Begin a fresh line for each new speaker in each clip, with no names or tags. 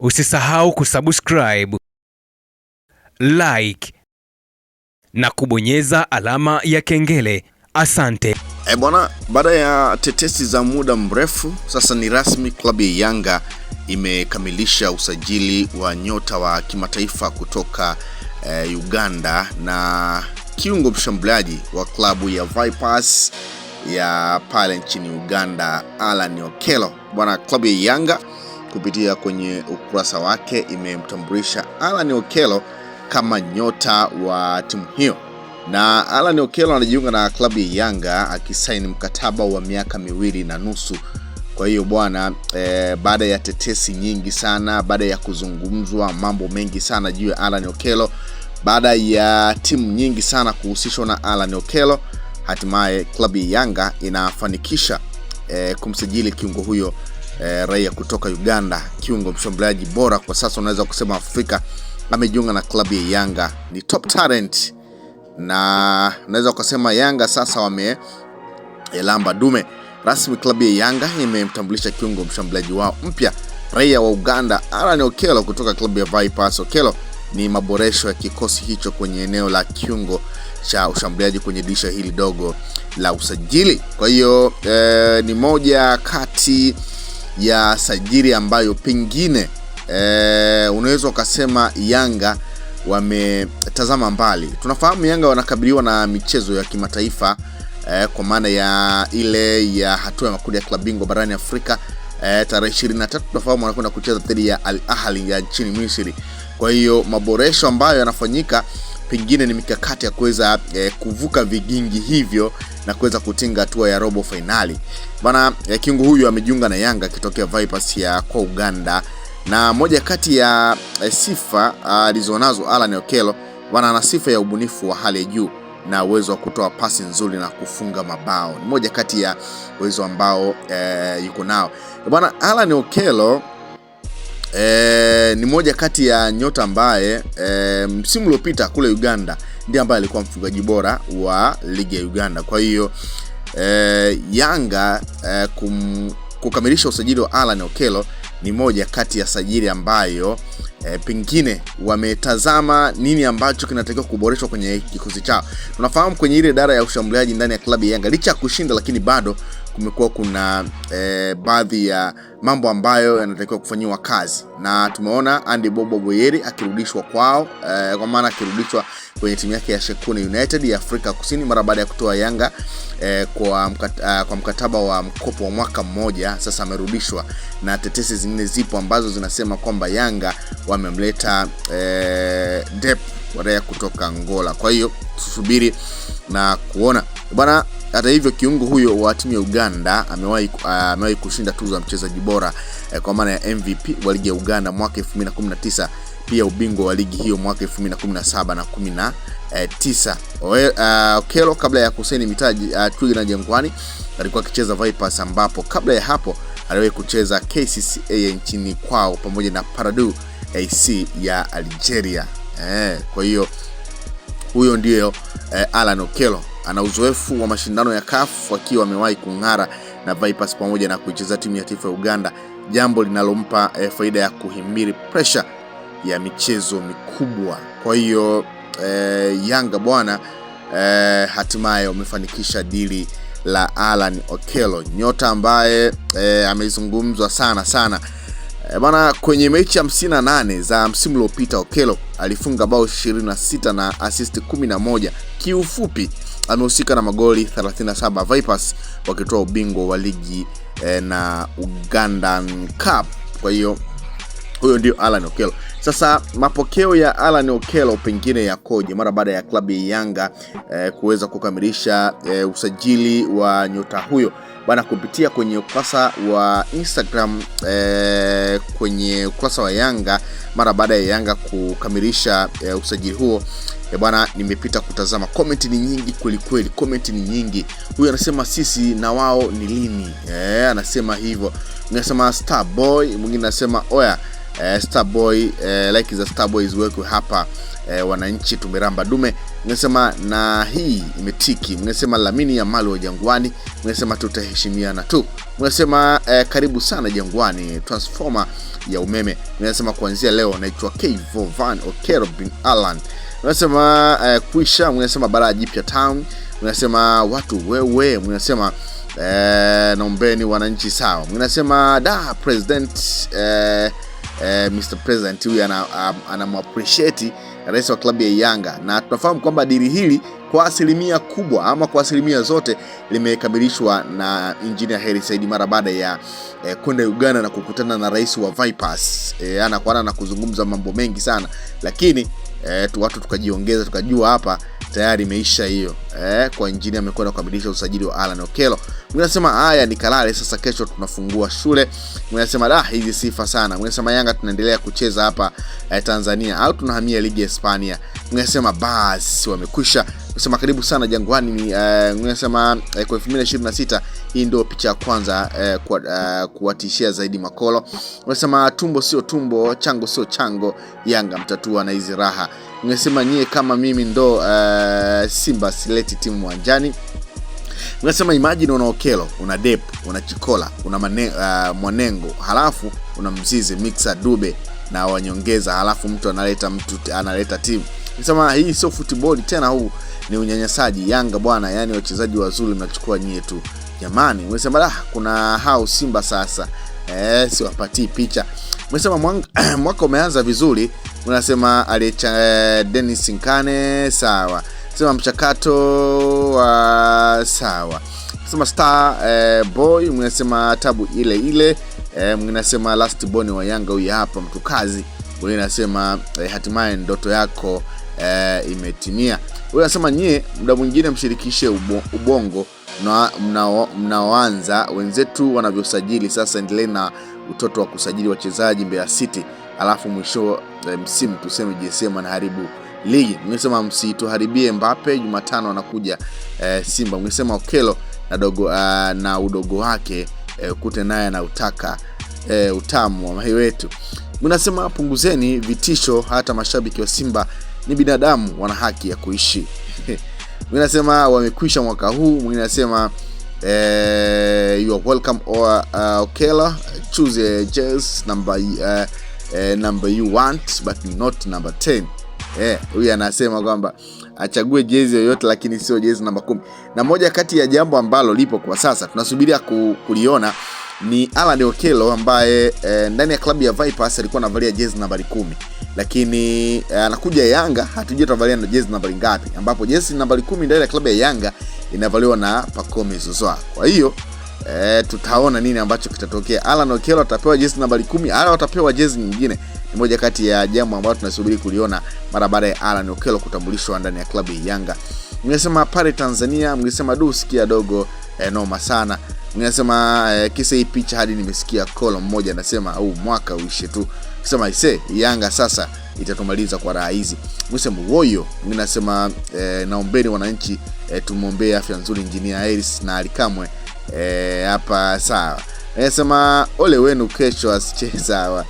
Usisahau kusubscribe, like na kubonyeza alama ya kengele. Asante.
Bwana, baada ya tetesi za muda mrefu, sasa ni rasmi, klabu ya Yanga imekamilisha usajili wa nyota wa kimataifa kutoka Uganda na kiungo mshambuliaji wa klabu ya Vipers ya pale nchini Uganda, Alan Okello. Bwana, klabu ya Yanga kupitia kwenye ukurasa wake imemtambulisha Alan Okello kama nyota wa timu hiyo. Na Alan Okello anajiunga na klabu ya Yanga akisaini mkataba wa miaka 2.5. Kwa hiyo bwana, baada ya tetesi nyingi sana, baada ya kuzungumzwa mambo mengi sana juu ya Alan Okello, baada ya timu nyingi sana kuhusishwa na Alan Okello, hatimaye klabu ya Yanga inafanikisha kumsajili kiungo huyo raia kutoka Uganda, kiungo mshambuliaji bora kwa sasa unaweza kusema Afrika. Amejiunga na klabu ya Yanga, ni top talent, na naweza kusema Yanga sasa wamelamba dume rasmi. Klabu ya Yanga imemtambulisha kiungo mshambuliaji wao mpya raia wa Uganda, Alan Okello kutoka klabu ya Vipers. Okello ni maboresho ya kikosi hicho kwenye eneo la kiungo cha ushambuliaji kwenye dirisha hili dogo la usajili. Kwa hiyo ni moja kati ya sajili ambayo pengine unaweza ukasema Yanga wametazama mbali. Tunafahamu Yanga wanakabiliwa na michezo ya kimataifa kwa maana ya ile ya hatua ya makundi ya klabu bingwa barani Afrika. Tarehe 23 tunafahamu wanakwenda kucheza dhidi ya Al Ahly ya nchini Misri. Kwa hiyo maboresho ambayo yanafanyika pengine ni mikakati ya kuweza kuvuka vigingi hivyo na kuweza kutinga hatua ya robo finali. Bana, kiungo huyu amejiunga na Yanga kitokea Vipers ya kwa Uganda, na moja kati ya sifa alizonazo Alan Okello bana, ana sifa ya ubunifu wa hali ya juu na uwezo wa kutoa pasi nzuri na kufunga mabao. Ni moja kati ya uwezo ambao yuko nao. Bana, Alan Okello ni moja kati ya nyota ambaye msimu uliopita kule Uganda ndiye ambaye alikuwa mfungaji bora wa ligi ya Uganda. Kwa hiyo Yanga kukamilisha usajili wa Alan Okello ni moja kati ya sajili ambayo pengine wametazama nini ambacho kinatakiwa kuboreshwa kwenye kikosi chao. Tunafahamu kwenye ile idara ya ushambuliaji ndani ya klabu ya Yanga, licha ya kushinda, lakini bado kumekuwa kuna baadhi ya mambo ambayo yanatakiwa kufanyiwa kazi, na tumeona Andy Bobo Boyeri akirudishwa kwao, kwa maana akirudishwa kwenye timu yake ya Shekune United ya Afrika Kusini mara baada ya kutoa Yanga kwa mkataba wa mkopo wa mwaka mmoja. Sasa amerudishwa, na tetesi zingine zipo ambazo zinasema kwamba Yanga wamemleta Dep Warea kutoka Angola. Kwa hiyo tusubiri na kuona bwana. Hata hivyo, kiungo huyo wa timu ya Uganda amewahi kushinda tuzo ya mchezaji bora kwa maana ya MVP wa ligi ya Uganda mwaka 2019, pia ubingwa wa ligi hiyo mwaka 2017 na 19. Okello kabla ya kusaini mitaji Twiga na Jangwani alikuwa akicheza Vipers, ambapo kabla ya hapo aliwahi kucheza KCCA nchini kwao pamoja na Paradu AC ya Algeria. Kwa hiyo huyo ndio Alan Okello. Ana uzoefu wa mashindano ya CAF akiwa amewahi kung'ara na Vipers pamoja na kuicheza timu ya taifa ya Uganda, jambo linalompa faida ya kuhimili pressure ya michezo mikubwa. Kwa hiyo Yanga bwana, hatimaye wamefanikisha dili la Alan Okello, nyota ambaye amezungumzwa sana bana. Kwenye mechi 58 za msimu uliopita, Okello alifunga bao 26 na assist 11. Kiufupi amehusika na magoli 37, Vipers wakitoa ubingwa wa ligi na Ugandan Cup. Kwa hiyo huyo ndio Alan Okello. Sasa mapokeo ya Alan Okello pengine yakoje mara baada ya klabu ya Yanga kuweza kukamilisha usajili wa nyota huyo bana? Kupitia kwenye ukurasa wa Instagram, kwenye ukurasa wa Yanga mara baada ya Yanga kukamilisha usajili huo bwana, nimepita kutazama, comment ni nyingi kweli, comment ni nyingi. Huyu anasema sisi na wao ni lini, anasema hivyo. Mwingine anasema Star Boy, mwingine anasema oya Starboy, like za Starboy ziwekwe hapa. Wananchi tumeramba dume. Mnasema na hii imetiki. Mnasema Lamine Yamal wa Jangwani. Mnasema tutaheshimiana tu. Mnasema karibu sana Jangwani, transformer ya umeme. Mnasema kuanzia leo naitwa Kevo Van Okero bin Alan. Mnasema kuisha. Mnasema bara jipya town. Mnasema watu wewe. Mnasema naombeni wananchi sawa. Mnasema da president Mr. President huyu anamappreciate rais wa klabu ya Yanga, na tunafahamu kwamba dili hili kwa asilimia kubwa ama kwa asilimia zote limekamilishwa na Engineer Hersi Said mara baada ya kwenda Uganda na kukutana na rais wa Vipers ana kwa ana na kuzungumza mambo mengi sana, lakini watu tukajiongeza tukajua hapa tayari imeisha hiyo. Kwa Engineer amekwenda kukamilisha usajili wa Alan Okello. Mnasema haya ni kalale sasa, kesho tunafungua shule. Mnasema hizi sifa sana. Mnasema Yanga tunaendelea kucheza hapa Tanzania au tunahamia ligi ya Hispania. Mnasema basi wamekwisha. Mnasema karibu sana Jangwani. Mnasema kwa 2026 hii ndio picha ya kwanza kuwatishia zaidi makolo. Mnasema tumbo sio tumbo, chango sio chango, Yanga mtatua na hizi raha. Mnasema nyie kama mimi ndo Simba sileti timu uwanjani. Mnasema imagine una Okello, una Dep, una Chikola, una Mwanengo, halafu una Mzize, Mixer, Dube na wanyongeza, halafu mtu analeta timu. Mnasema hii sio football tena, huu ni unyanyasaji. Yanga bwana, yani wachezaji wazuri mnachukua nyie tu. Jamani, mnasema kuna hao Simba sasa. Siwapatii picha. Mnasema mwaka umeanza vizuri. Mnasema aliyecha Dennis Nkane sawa. Sema mchakato sawa. Mnasema Star Boy, mnasema tabu ile ile. Mnasema last born wa Yanga huyu hapa mtu kazi. Mnasema hatimaye ndoto yako imetimia. Mnasema nyie muda mwingine mshirikishe ubongo mnaoanza wenzetu wanavyosajili. Sasa endelee na utoto wa kusajili wachezaji Mbeya City, alafu mwisho msimu tuseme JSM anaharibu ligi. Mnasema msituharibie Mbappe, Jumatano anakuja Simba. Mnasema Okello na udogo wake kute naye na utaka utamu wa mahi wetu. Mnasema punguzeni vitisho, hata mashabiki wa Simba ni binadamu, wana haki ya kuishi. Mnasema wamekwisha mwaka huu. Mnasema you are welcome Okello, choose a jersey number you want but not number 10. Huyu anasema kwamba achague jezi yoyote lakini sio jezi namba 10. Na moja kati ya jambo ambalo lipo kwa sasa tunasubiria kuliona ni Alan Okello ambaye ndani ya klabu ya Vipers alikuwa anavalia jezi nambari 10, lakini anakuja Yanga hatujatavalia na jezi nambari ngapi, ambapo jezi nambari 10 ndani ya klabu ya Yanga inavaliwa na Pacome Zouzoua. Kwa hiyo tutaona nini ambacho kitatokea. Alan Okello atapewa jezi nambari 10 au atapewa jezi nyingine? Ni moja kati ya jambo ambalo tunasubiri kuliona mara baada ya Alan Okello kutambulishwa ndani ya klabu ya Yanga. Mnasema pale Tanzania, mnasema sikia dogo noma sana. Mnasema kisa hii picha hadi nimesikia kolo mmoja anasema mwaka uishe tu. Mnasema Yanga sasa itatumaliza kwa raha hizi. Mnasema woyo. Mnasema naombeni wananchi tumuombee afya nzuri Engineer Hersi na Alikamwe hapa sawa. Mnasema ole wenu kesho asicheze sawa.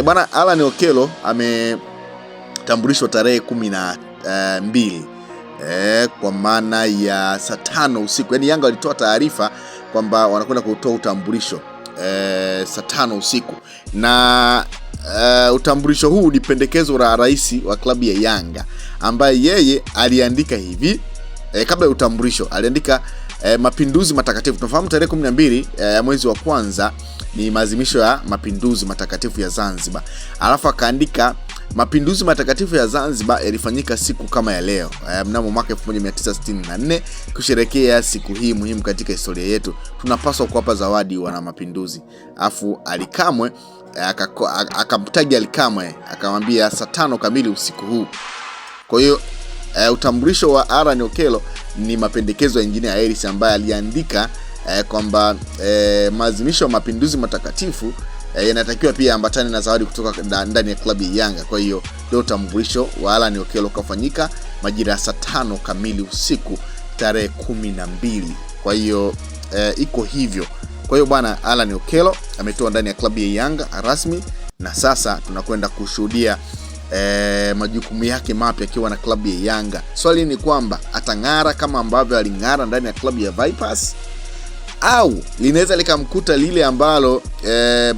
Bwana Alan Okello ametambulishwa tarehe 12 kwa maana ya saa 5 usiku. Yaani Yanga walitoa taarifa kwamba wanakwenda kutoa utambulisho saa 5 usiku. Na utambulisho huu ni pendekezo la rais wa klabu ya Yanga, ambaye yeye aliandika hivi kabla ya utambulisho aliandika mapinduzi matakatifu. Tunafahamu tarehe 12 ya mwezi wa kwanza ni maadhimisho ya mapinduzi matakatifu ya Zanzibar. Alafu akaandika mapinduzi matakatifu ya Zanzibar yalifanyika siku kama ya leo mnamo mwaka 1964. Kusherehekea siku hii muhimu katika historia yetu, tunapaswa kuwapa zawadi wana mapinduzi. Alafu Alikamwe akamtagi Alikamwe akamwambia saa 5 kamili usiku huu. Kwa hiyo utambulisho wa Alan Okello ni mapendekezo ya Engineer Hersi ambaye aliandika kwamba maadhimisho ya mapinduzi matakatifu yanatakiwa pia ambatane na zawadi kutoka ndani ya klabu ya Yanga. Kwa hiyo ndio utambulisho wa Alan Okello kufanyika majira ya saa 5 kamili usiku tarehe 12. Kwa hiyo iko hivyo. Kwa hiyo bwana Alan Okello ametoa ndani ya klabu ya Yanga rasmi na sasa tunakwenda kushuhudia majukumu yake mapya akiwa na klabu ya Yanga. Swali ni kwamba atang'ara kama ambavyo aling'ara ndani ya klabu ya Vipers, au linaweza likamkuta lile ambalo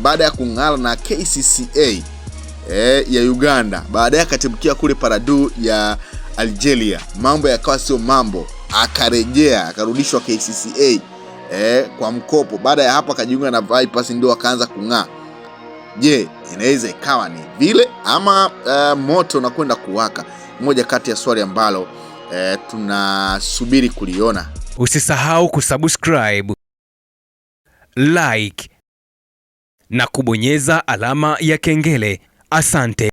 baada ya kung'ara na KCCA ya Uganda, baadaye akatibukia kule Paradu ya Algeria, mambo yakawa sio mambo, akarejea akarudishwa KCCA kwa mkopo. Baada ya hapo akajiunga na Vipers, ndio akaanza kung'aa. Je, inaweza ikawa ni vile ama moto unakwenda kuwaka? Moja kati ya swali ambalo tunasubiri kuliona.
Usisahau kusubscribe, like na kubonyeza alama ya kengele. Asante.